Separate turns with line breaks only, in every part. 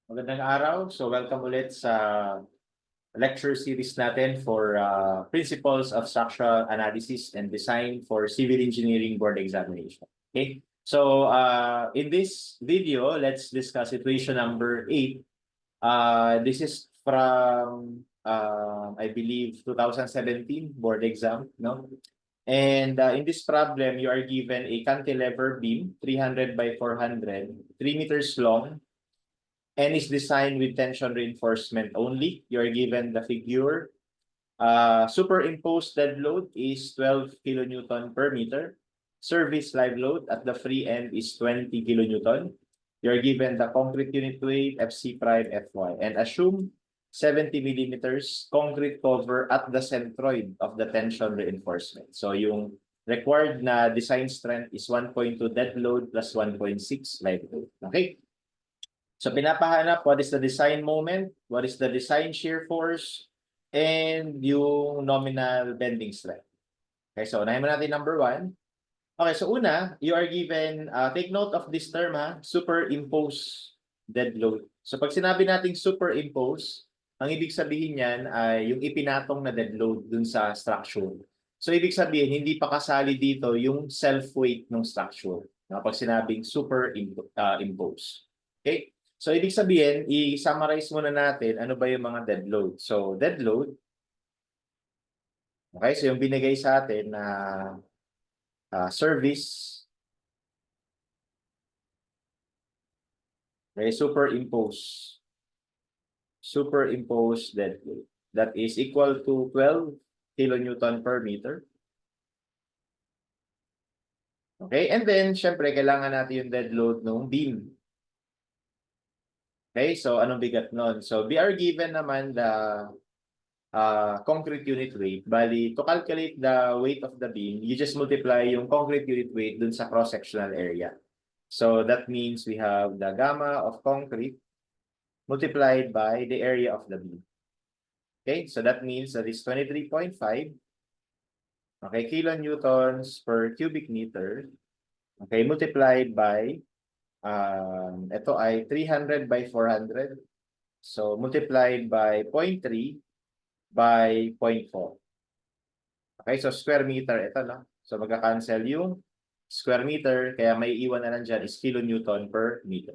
Magandang araw. So welcome ulit sa lecture series natin for Principles of Structural Analysis and Design for Civil Engineering Board Examination. Okay. So in this video, let's discuss situation number 8. This is from I believe 2017 board exam, no? And in this problem, you are given a cantilever beam, 300 by 400, 3 meters long, and is designed with tension reinforcement only. You're given the figure. Superimposed dead load is 12 kilonewton per meter. Service live load at the free end is 20 kilonewton. You're given the concrete unit weight, FC prime, Fy, and assume 70 millimeters concrete cover at the centroid of the tension reinforcement. So yung required na design strength is 1.2 dead load plus 1.6 live load. Okay? So pinapahanap what is the design moment, what is the design shear force, and yung nominal bending strength. Okay, so unahin mo natin number 1. Okay, so una, you are given, take note of this term superimpose dead load. So pag sinabi nating superimpose, ang ibig sabihin niyan ay yung ipinatong na dead load dun sa structure. So ibig sabihin, hindi pa kasali dito yung self-weight ng structure. Pag sinabing superimpose. Okay? So, ibig sabihin, i-summarize muna natin ano ba yung mga dead load. So, dead load, okay, so yung binigay sa atin na service, okay, superimpose dead load. That is equal to 12 kilonewton per meter. Okay, and then, syempre, kailangan natin yung dead load ng beam. Okay, so anong bigat nun? So, we are given naman the concrete unit weight. Bali, to calculate the weight of the beam, you just multiply yung concrete unit weight dun sa cross-sectional area. So that means we have the gamma of concrete multiplied by the area of the beam. Okay, so that means that is 23.5 kilonewtons per cubic meter. Okay, multiplied by ito ay 300 by 400. So multiplied by 0.3 by 0.4. Okay, so square meter ito, no? So magka-cancel yung square meter, kaya may iwan na lang dyan is kilonewton per meter.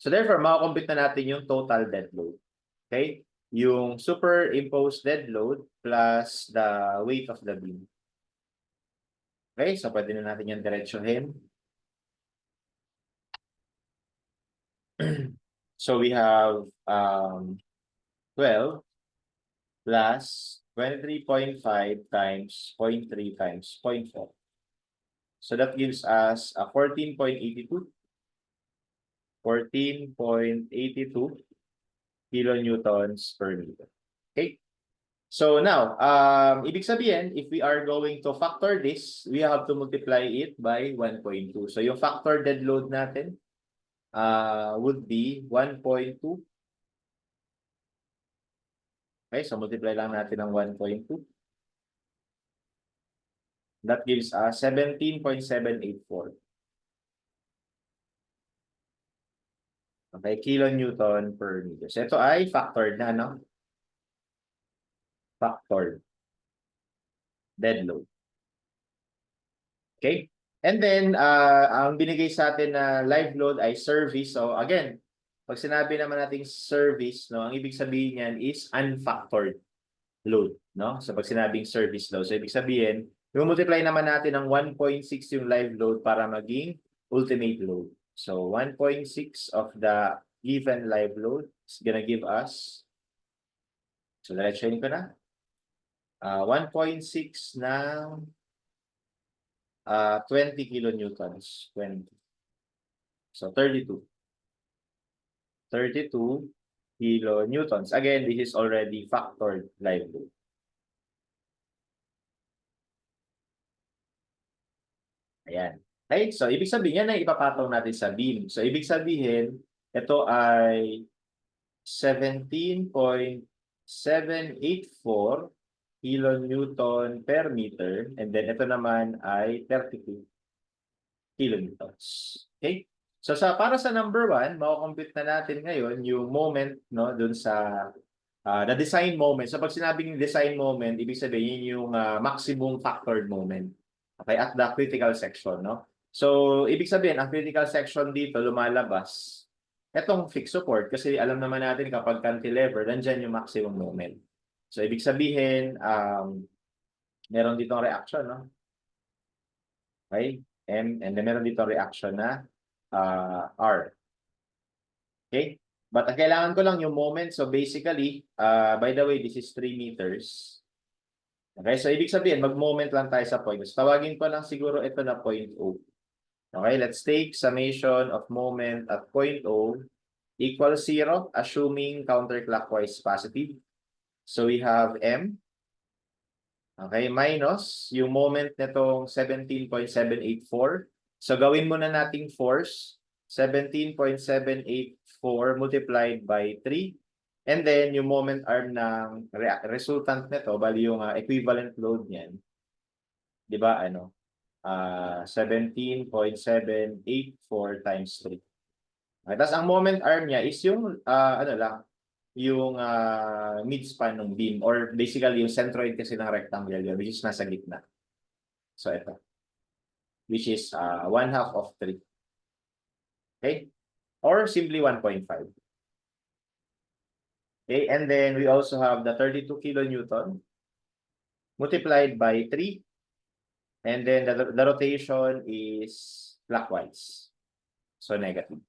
So therefore, makakompute na natin yung total dead load. Okay? Yung superimposed dead load plus the weight of the beam. Okay, so pwede na natin yung diretsuhin. So we have 12 plus 23.5 times 0.3 times 0.4. So that gives us a 14.82 kilonewtons per meter. Okay? So now, ibig sabihin, if we are going to factor this, we have to multiply it by 1.2. So yung factor dead load natin would be 1.2. Okay, so multiply lang natin ng 1.2. That gives us 17.784. Okay, kilonewton per meter. So ito ay factored na, no? Factored dead load. Okay? And then, ang binigay sa atin na live load ay service. So again, pag sinabi naman nating service, no, ang ibig sabihin niyan is unfactored load, no? So pag sinabing service load, so ibig sabihin, i-multiply naman natin ng 1.6 yung live load para maging ultimate load. So 1.6 of the given live load is gonna give us, so diretsuhin ko na, 1.6 na 20 kilonewtons. 20. So 32. 32 kilonewtons. Again, this is already factored live load. Ayan. Okay, so ibig sabihin, yan ay ipapataw natin sa beam. So ibig sabihin, ito ay 17.784 kilonewton per meter. And then ito naman ay 32 kilonewtons. Okay? So para sa number 1, mako-compute na natin ngayon yung moment no dun sa the design moment. So pag sinabing design moment, ibig sabihin yung maximum factored moment. Okay, at the critical section, no? So ibig sabihin ang critical section dito lumalabas etong fixed support kasi alam naman natin kapag cantilever, nandiyan yung maximum moment. So ibig sabihin meron ditong reaction, no? Okay? M, and then meron ditong reaction na R. Okay? But ang kailangan ko lang yung moment. So basically, by the way, this is 3 meters. Okay? So ibig sabihin, mag-moment lang tayo sa point. So tawagin ko lang siguro ito na point O. Okay? Let's take summation of moment at point O equals 0, assuming counterclockwise positive. So we have M. Okay? Minus yung moment nitong 17.784. So gawin muna nating force. 17.784 multiplied by 3. And then, yung moment arm ng resultant nito, bali yung equivalent load niyan, di ba, 17.784 times 3. Okay, tapos ang moment arm niya is yung, yung midspan ng beam, or basically yung centroid kasi ng rectangle yun, which is nasa gitna. So, ito. Which is 1/2 of 3. Okay? Or simply 1.5. Okay, and then we also have the 32 kilonewton multiplied by 3. And then the rotation is clockwise. So negative.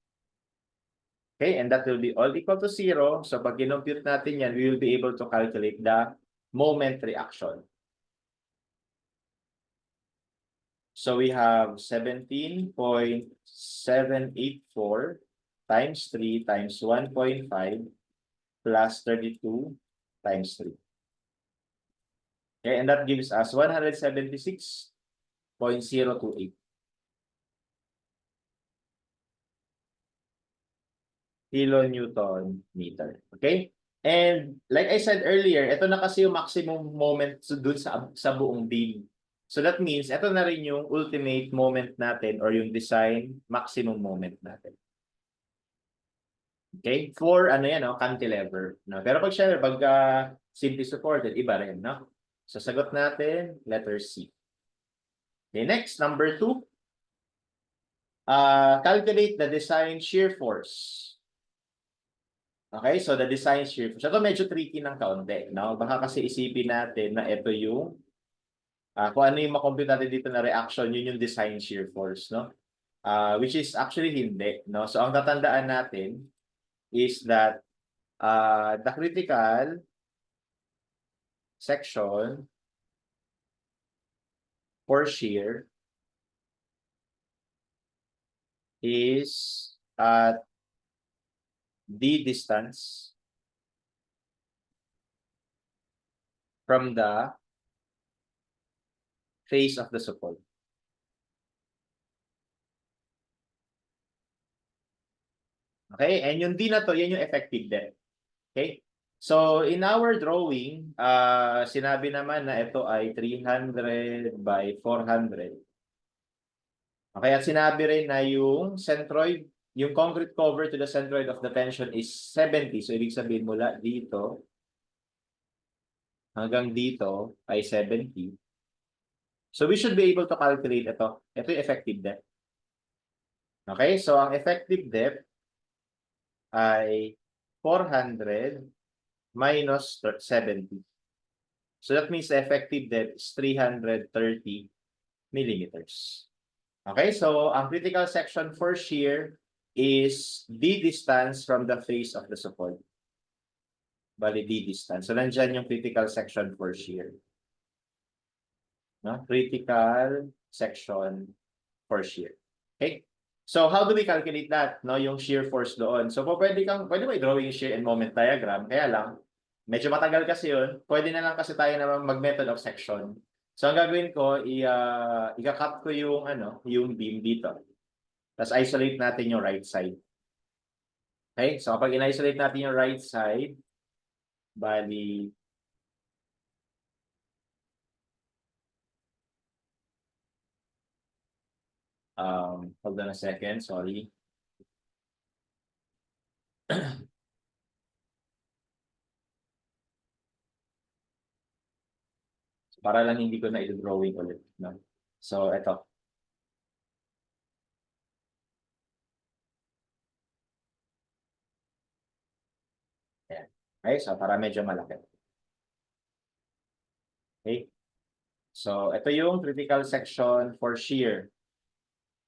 Okay, and that will be all equal to 0. So pag kinompute natin yan, we will be able to calculate the moment reaction. So we have 17.784 times 3 times 1.5 plus 32 times 3. Okay, and that gives us 176.028 kilonewton meter. Okay? And like I said earlier, ito na kasi yung maximum moment dun sa buong beam. So that means, ito na rin yung ultimate moment natin or yung design maximum moment natin. Okay? For ano yan, no? Cantilever. No? Pero pag syempre, pag simply supported, iba rin. No? So sagot natin, letter C. Okay, next, number 2. Calculate the design shear force. Okay, so the design shear force. Ito medyo tricky ng kaunti. No? Baka kasi isipin natin na ito yung kung ano yung makompute natin dito na reaction, yun yung design shear force. No? Which is actually hindi. No? So ang tatandaan natin is that the critical section for shear is at D distance from the face of the support. Okay, and yung D na to, yan yung effective depth. Okay? So, in our drawing, sinabi naman na ito ay 300 by 400. Okay, at sinabi rin na yung centroid, yung concrete cover to the centroid of the tension is 70. So, ibig sabihin mula dito hanggang dito ay 70. So, we should be able to calculate ito. Ito yung effective depth. Okay, so ang effective depth ay 400 minus 70. So that means the effective depth is 330 millimeters. Okay, so ang critical section for shear is D distance from the face of the support. Bali D distance. So nandyan yung critical section for shear. No? Critical section for shear. Okay? So how do we calculate that? No, yung shear force doon. So pwede mo i-drawing yung shear and moment diagram. Kaya lang, medyo matagal kasi yun. Pwede na lang kasi tayo na mag-method of section. So ang gagawin ko, i-cut ko yung yung beam dito. Tapos isolate natin yung right side. Okay? So kapag in-isolate natin yung right side, bali hold on a second, sorry. Para lang hindi ko na i-drawing ulit. No? So, ito. Ayan. Okay, so para medyo malaki. Okay. So, ito yung critical section for shear.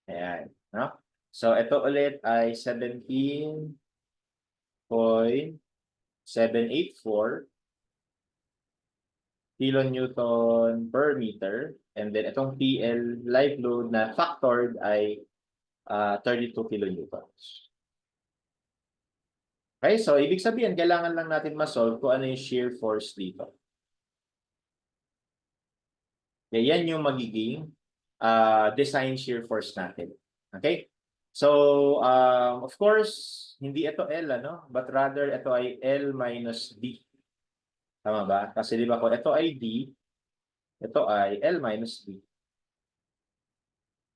Ayan. No? So, ito ulit ay 17.784 kilonewton per meter. And then, itong PL live load na factored ay 32 kilonewtons. Okay, so ibig sabihin, kailangan lang natin ma-solve kung ano yung shear force dito. Okay, yan yung magiging design shear force natin. Okay? So, of course, hindi ito L, ano? But rather, ito ay L minus D. Tama ba? Kasi di ba kung ito ay D, ito ay L minus D.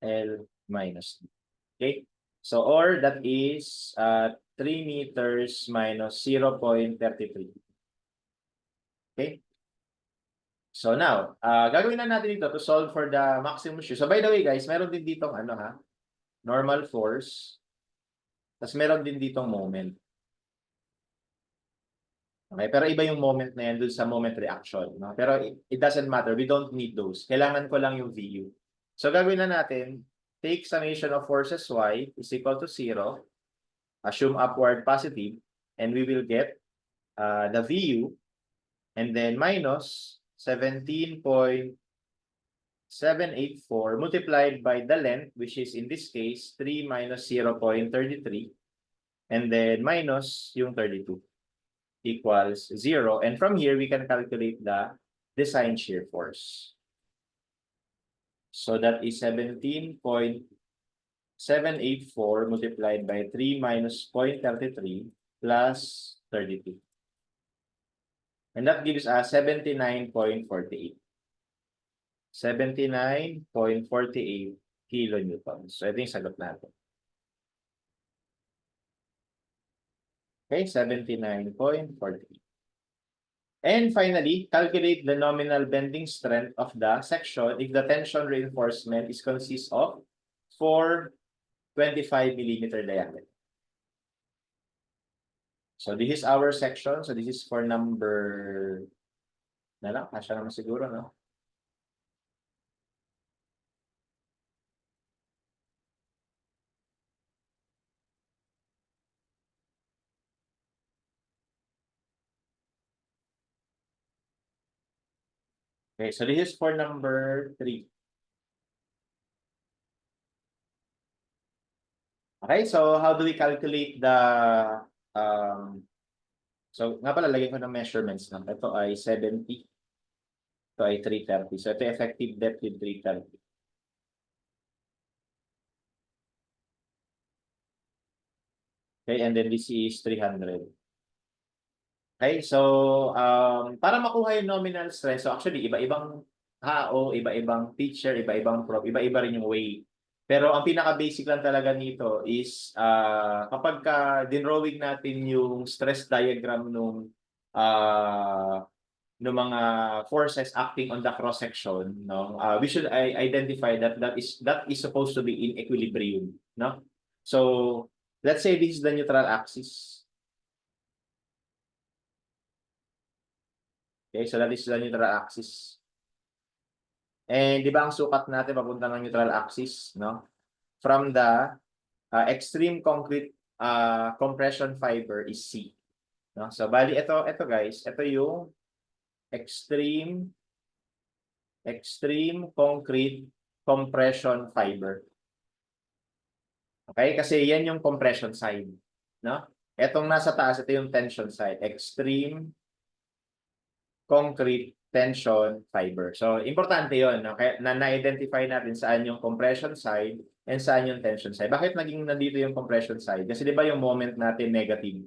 L minus D. Okay? So, or that is 3 meters minus 0.33. Okay? So now, gagawin na natin dito to solve for the maximum shear. So by the way guys, meron din ditong ano ha, normal force. Tapos meron din ditong moment. Okay, pero iba yung moment na yan dun sa moment reaction. No? Pero it doesn't matter. We don't need those. Kailangan ko lang yung VU. So gagawin na natin, take summation of forces Y is equal to 0. Assume upward positive. And we will get the VU. And then minus 17.784 multiplied by the length, which is in this case 3 minus 0.33, and then minus yung 32 equals 0. And from here, we can calculate the design shear force. So that is 17.784 multiplied by 3 minus 0.33 plus 32. And that gives us 79.48. 79.48 kilonewtons. So, ito yung sagot natin. Okay, 79.48. And finally, calculate the nominal bending strength of the section if the tension reinforcement is consists of 4 25mm diameter. So, this is our section. So, this is for number... kasya naman siguro, no? Okay, so this is for number 3. Okay, so how do we calculate the so nga pala lagyan ko ng measurements na. Ito ay 70. Ito ay 330. So ito effective depth with 330. Okay, and then this is 300. Okay, so para makuha yung nominal stress, so actually iba-ibang tao, iba-ibang teacher, iba-ibang prof, iba-iba rin yung way. Pero ang pinaka-basic lang talaga nito is kapag dinrawing natin yung stress diagram nung ng mga forces acting on the cross section, no, we should identify that is supposed to be in equilibrium, no? So let's say this is the neutral axis. Okay, so that is the neutral axis. And di ba ang sukat natin papunta ng neutral axis, no? From the extreme concrete compression fiber is C. No? So bali ito guys, ito yung extreme concrete compression fiber. Okay? Kasi yan yung compression side, no? Etong nasa taas, ito yung tension side. Extreme concrete tension fiber. So, importante yun, no? Kaya na-identify natin saan yung compression side and saan yung tension side. Bakit naging nandito yung compression side? Kasi di ba yung moment natin negative?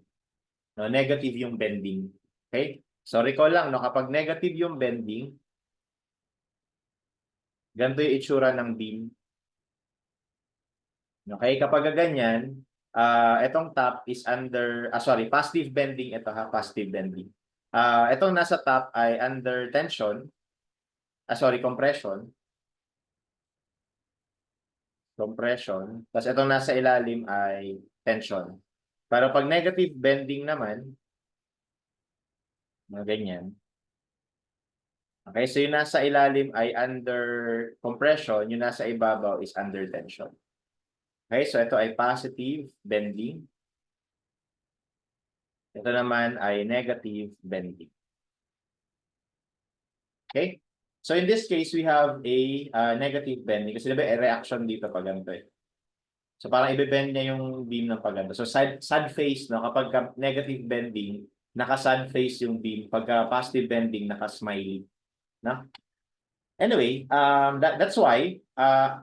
No? Negative yung bending. Okay? So, recall lang, no? Kapag negative yung bending, ganito yung itsura ng beam. Okay? Kapag ganyan, itong top is under, positive bending. Ito ha, positive bending. Itong nasa top ay under tension. compression. Compression. Tapos itong nasa ilalim ay tension. Pero pag negative bending naman, mga ganyan. Okay, so yung nasa ilalim ay under compression, yung nasa ibabaw is under tension. Okay, so ito ay positive bending. Ito naman ay negative bending. Okay? So in this case, we have a negative bending kasi diba reaction dito pag ganito eh. So parang i-bend niya yung beam ng pag ganito. So sad face, no? Kapag negative bending, naka-sad face yung beam. Pagka positive bending, naka-smiley. No? Anyway, that's why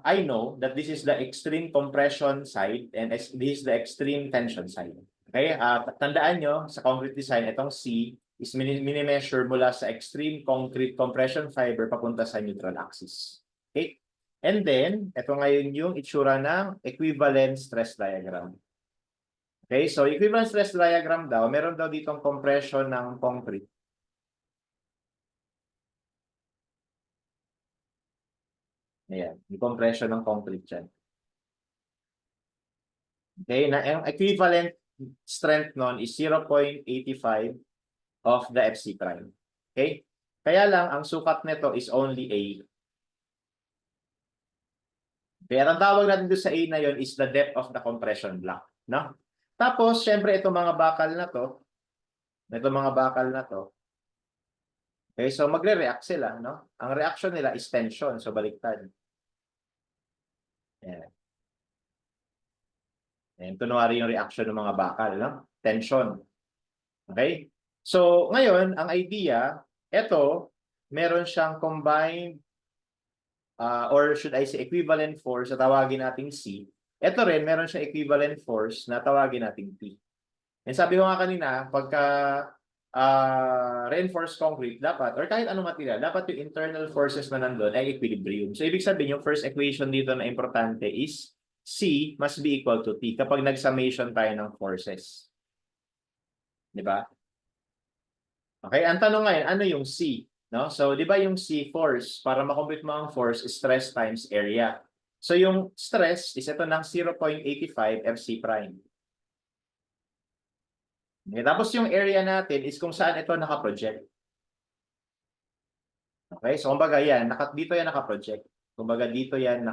I know that this is the extreme compression side and this is the extreme tension side. Okay? Tandaan nyo, sa concrete design, itong C is mini-measure mula sa extreme concrete compression fiber papunta sa neutral axis. Okay? And then, ito ngayon yung itsura ng equivalent stress diagram. Okay? So, equivalent stress diagram daw, meron daw ditong compression ng concrete. Ayan, yung compression ng concrete dyan. Okay, na ang equivalent strength nun is 0.85 of the FC prime. Okay? Kaya lang, ang sukat nito is only A. Kaya ang tawag natin doon sa A na yon is the depth of the compression block. No? Tapos, syempre, itong mga bakal na to, okay, so magre-react sila. No? Ang reaction nila is tension, so baliktad. Ayan. Ayan, kunwari yung reaction ng mga bakal, no? Tension. Okay? So, ngayon, ang idea, ito, meron siyang combined, or should I say equivalent force na tawagin nating C. Ito rin, meron siyang equivalent force na tawagin nating P. And sabi ko nga kanina, pagka reinforced concrete, dapat, or kahit anong material, dapat yung internal forces na nandun ay equilibrium. So, ibig sabihin, yung first equation dito na importante is C must be equal to T kapag nag-summation tayo ng forces. Di ba? Okay, ang tanong ngayon, ano yung C? No? So, di ba yung C, force, para makompute mo ang force, stress times area. So, yung stress is ito ng 0.85 FC prime. Okay, tapos yung area natin is kung saan ito nakaproject. Okay, so kumbaga yan, dito yan nakaproject. Kumbaga dito yan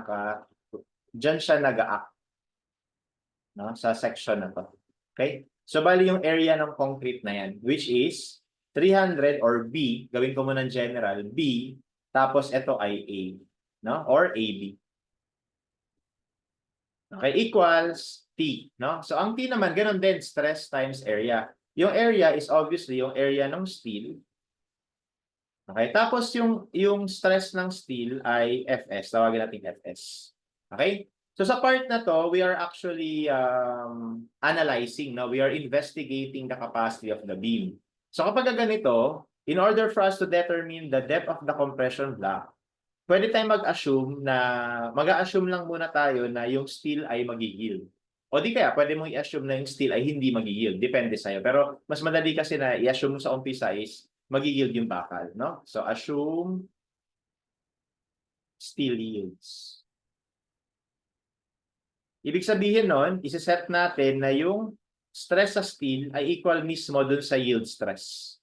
dyan siya nag-act. No? Sa section na to. Okay? So, bali yung area ng concrete na yan, which is 300 or B, gawin ko muna ng general, B, tapos ito ay A, no? Or AB. Okay, equals T, no? So, ang T naman, ganun din, stress times area. Yung area is obviously yung area ng steel. Okay, tapos yung stress ng steel ay Fs, tawagin natin Fs. Okay? So sa part na to, we are actually analyzing, no? We are investigating the capacity of the beam. So kapag ganito, in order for us to determine the depth of the compression block, pwede tayong mag-assume lang muna tayo na yung steel ay mag-yield. O di kaya, pwede mong i-assume na yung steel ay hindi mag-yield. Depende sa'yo. Pero mas madali kasi na i-assume sa umpisa is mag-yield yung bakal, no? So assume steel yields. Ibig sabihin nun, isi-set natin na yung stress sa steel ay equal mismo dun sa yield stress.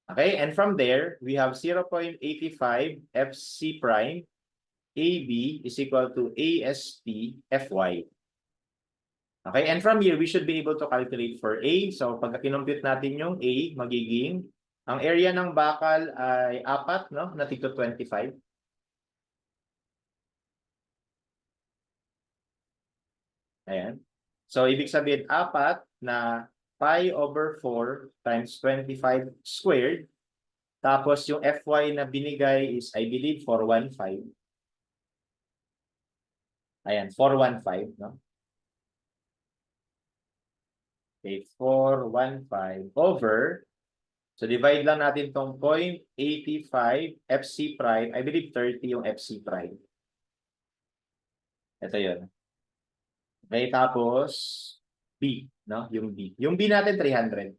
Okay? And from there, we have 0.85 FC prime AB is equal to AST FY. Okay? And from here, we should be able to calculate for A. So, pagka kinompute natin yung A, magiging, ang area ng bakal ay 4, no? Na tigto 25. Ayan. So, ibig sabihin, 4 na pi over 4 times 25 squared. Tapos, yung Fy na binigay is, I believe, 415. Ayan, 415, no? Okay, 415 over, so divide lang natin tong 0.85 FC prime. I believe 30 yung FC prime. Ito yun. Okay, tapos B, no? Yung B. Yung B natin 300.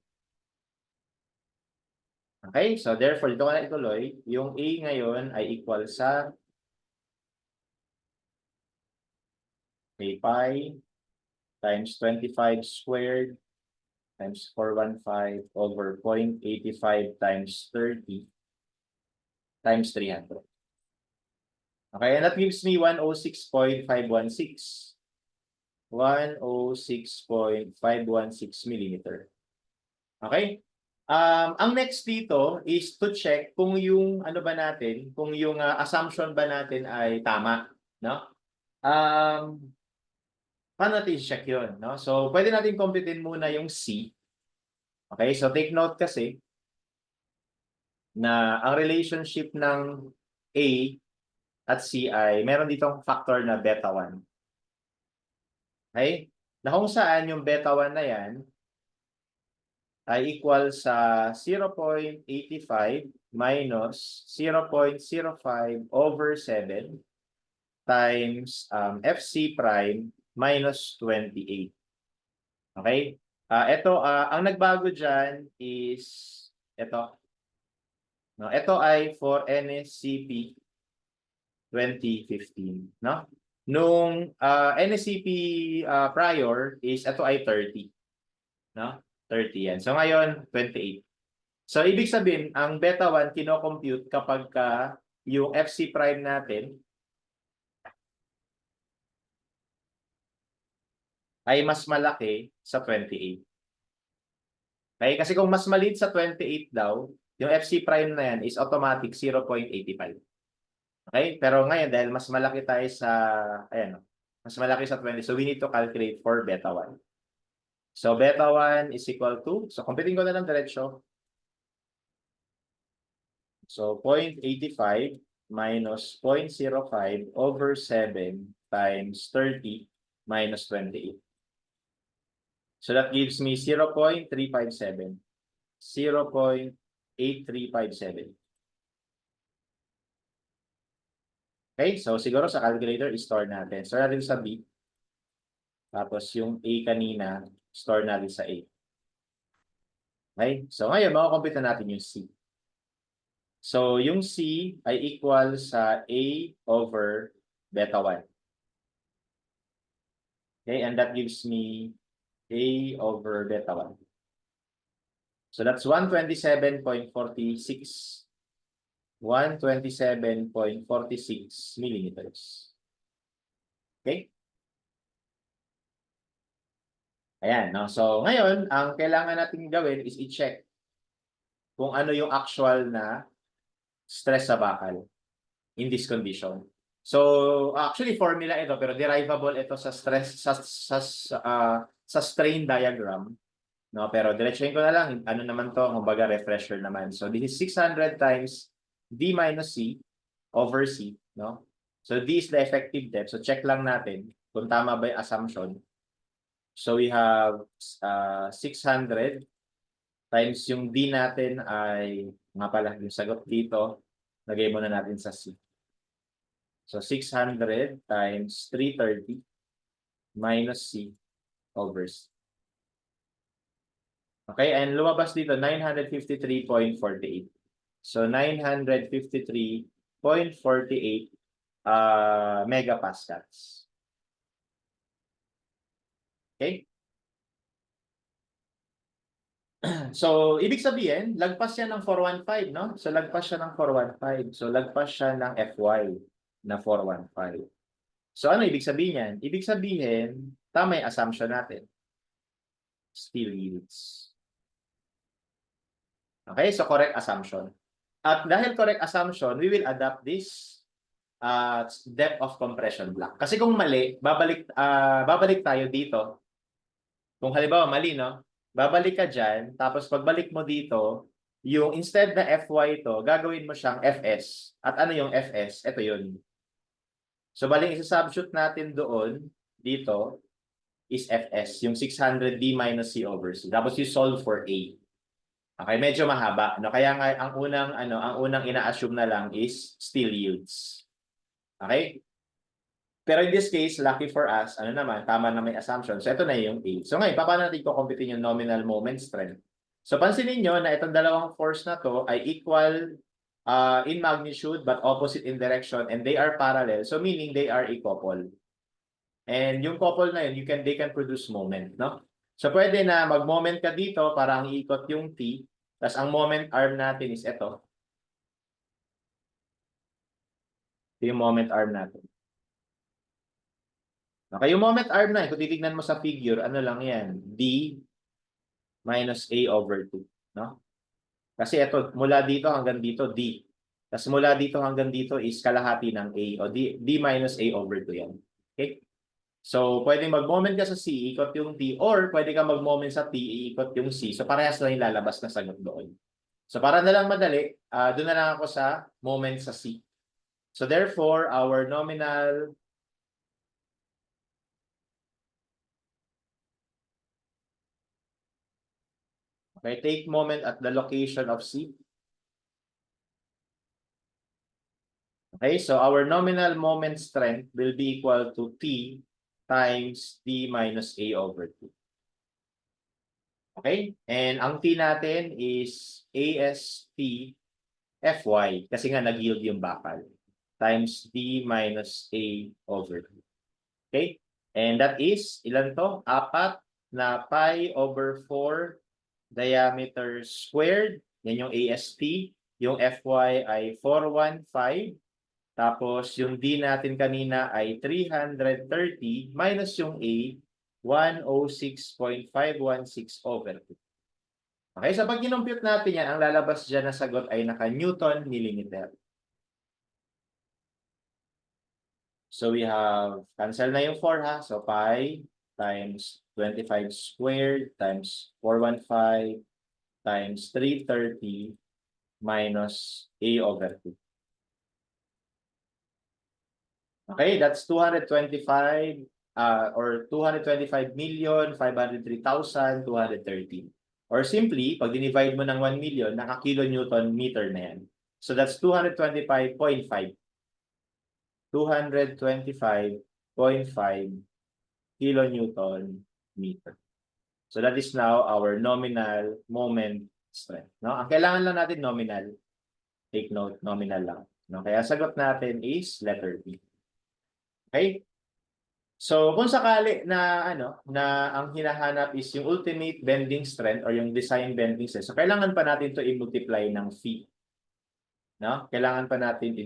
Okay, so therefore, dito ko na ituloy, yung A ngayon ay equal sa A pi times 25 squared times 415 over 0.85 times 30 times 300. Okay, and that gives me 106.516. 106.516 millimeter. Okay? Ang next dito is to check kung yung ano ba natin, kung yung assumption ba natin ay tama, no? Paano natin check 'yon, no? So, pwede natin computein muna yung C. Okay? So, take note kasi na ang relationship ng A at C ay meron ditong factor na beta 1. Okay? Na kung saan yung beta 1 na yan ay equal sa 0.85 minus 0.05 over 7 times FC prime minus 28. Okay? Ang nagbago dyan is ito. No, ito ay for NSCP 2015. No? Nung NSCP prior is ito ay 30. No? 30 yan. So ngayon, 28. So ibig sabihin, ang beta 1 kino-compute kapag yung FC prime natin ay mas malaki sa 28. Okay? Kasi kung mas maliit sa 28 daw, yung FC prime na yan is automatic 0.85. Okay? Pero ngayon, dahil mas malaki tayo sa, ayan, mas malaki sa 20, so we need to calculate for beta 1. So beta 1 is equal to, so computing ko na lang diretso. So 0.85 minus 0.05 over 7 times 30 minus 28. So that gives me 0.357. 0.8357. Okay, so siguro sa calculator, i-store natin. Store natin sa B. Tapos yung A kanina, store natin sa A. Okay, so ngayon, makakompute na natin yung C. So yung C ay equal sa A over beta 1. Okay, and that gives me A over beta 1. So that's 127.46. 127.46 millimeters. Okay? Ayan, no? So, ngayon, ang kailangan natin gawin is i-check kung ano yung actual na stress sa bakal in this condition. So, actually, formula ito, pero derivable ito sa stress, sa strain diagram. No? Pero diretsuhin ko na lang, ano naman to, kumbaga refresher naman. So, this is 600 times D minus C over C, no? So D is the effective depth. So check lang natin kung tama ba yung assumption. So we have 600 times yung D natin ay, nga pala, yung sagot dito, lagay muna natin sa C. So 600 times 330 minus C over C. Okay, and lumabas dito 953.48. So 953.48 megapascals. Okay? So, ibig sabihin, lagpas siya ng 415, no? So, lagpas siya ng 415. So, lagpas siya ng FY na 415. So, ano ibig sabihin yan? Ibig sabihin, tama yung assumption natin. Steel yields. Okay? So, correct assumption. At dahil correct assumption, we will adapt this depth of compression block. Kasi kung mali, babalik tayo dito. Kung halimbawa mali, no? Babalik ka dyan, tapos pagbalik mo dito, yung instead na FY to, gagawin mo siyang FS. At ano yung FS? Ito yun. So, baling isa-substitute natin doon, dito, is FS, yung 600D minus C over C. Tapos you solve for A. Okay, medyo mahaba, no? Kaya nga ang unang ina-assume na lang is steel yields. Okay? Pero in this case, lucky for us, tama na may assumption. So ito na yung A. So ngayon, paano natin i-compute yung nominal moment strength? So pansinin nyo na itong dalawang force na to ay equal in magnitude but opposite in direction and they are parallel. So meaning they are a couple. And yung couple na yun, they can produce moment, no? So pwede na mag-moment ka dito para ang iikot yung T, tapos ang moment arm natin is ito. Ito yung moment arm natin. Okay, yung moment arm na, kung titignan mo sa figure, ano lang yan? D minus A over 2. No? Kasi ito, mula dito hanggang dito, D. Tapos mula dito hanggang dito is kalahati ng A. O D minus A over 2 yan. Okay? So, pwede mag-moment ka sa C, ikot yung T, or pwede ka mag-moment sa T, ikot yung C. So, parehas lang yung lalabas na sagot doon. So, para na lang madali, doon na lang ako sa moment sa C. So, therefore, our nominal okay, take moment at the location of C. Okay, so our nominal moment strength will be equal to T times D minus A over 2. Okay, and ang T natin is AST Fy, kasi nga nag-yield yung bakal, times D minus A over 2. Okay, and that is, ilan to? 4 na pi over 4 diameter squared. Yan yung AST. Yung Fy ay 415. Tapos yung D natin kanina ay 330 minus yung A, 106.516 over 2. Okay, so pag kinumpute natin yan, ang lalabas dyan na sagot ay naka-Newton millimeter. So we have, cancel na yung 4 ha. So pi times 25 squared times 415 times 330 minus A over 2. Okay, that's 225 or 225,503,230. Or simply, pag dinivide mo ng 1 million, naka-kilonewton meter na yan. So that's 225.5. 225.5 kilonewton meter. So that is now our nominal moment strength. No? Ang kailangan lang natin nominal. Take note, nominal lang. No? Kaya sagot natin is letter B. Okay? So, kung sakali na ang hinahanap is yung ultimate bending strength or yung design bending strength, so kailangan pa natin to i-multiply ng phi. No? Kailangan pa natin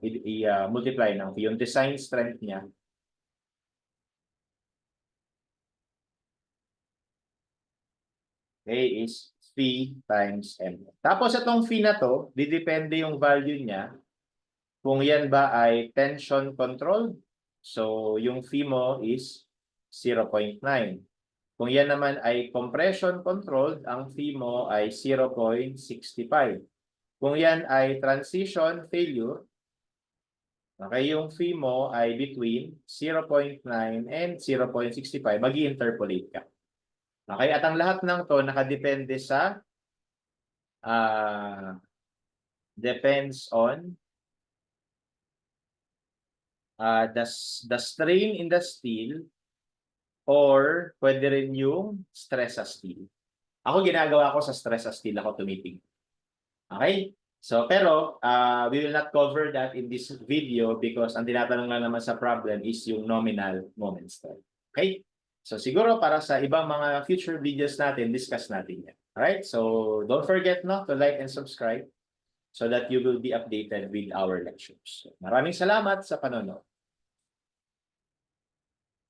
i-multiply ng phi. Yung design strength niya. Okay, is phi times m. Tapos itong phi na to, didepende yung value niya kung yan ba ay tension controlled. So, yung phi mo is 0.9. Kung yan naman ay compression controlled, ang phi mo ay 0.65. Kung yan ay transition failure, okay, yung phi mo ay between 0.9 and 0.65. Mag-i-interpolate ka. Okay, at ang lahat ng to nakadepende sa depends on the strain in the steel or pwede rin yung stress sa steel. Ako ginagawa ko sa stress sa steel ako tumitig. Okay? So, pero we will not cover that in this video because ang tinatanong lang naman sa problem is yung nominal moment strength. Okay? So, siguro para sa ibang mga future videos natin, discuss natin yan. Alright? So, don't forget to like and subscribe so that you will be updated with our lectures. Maraming salamat sa panonood.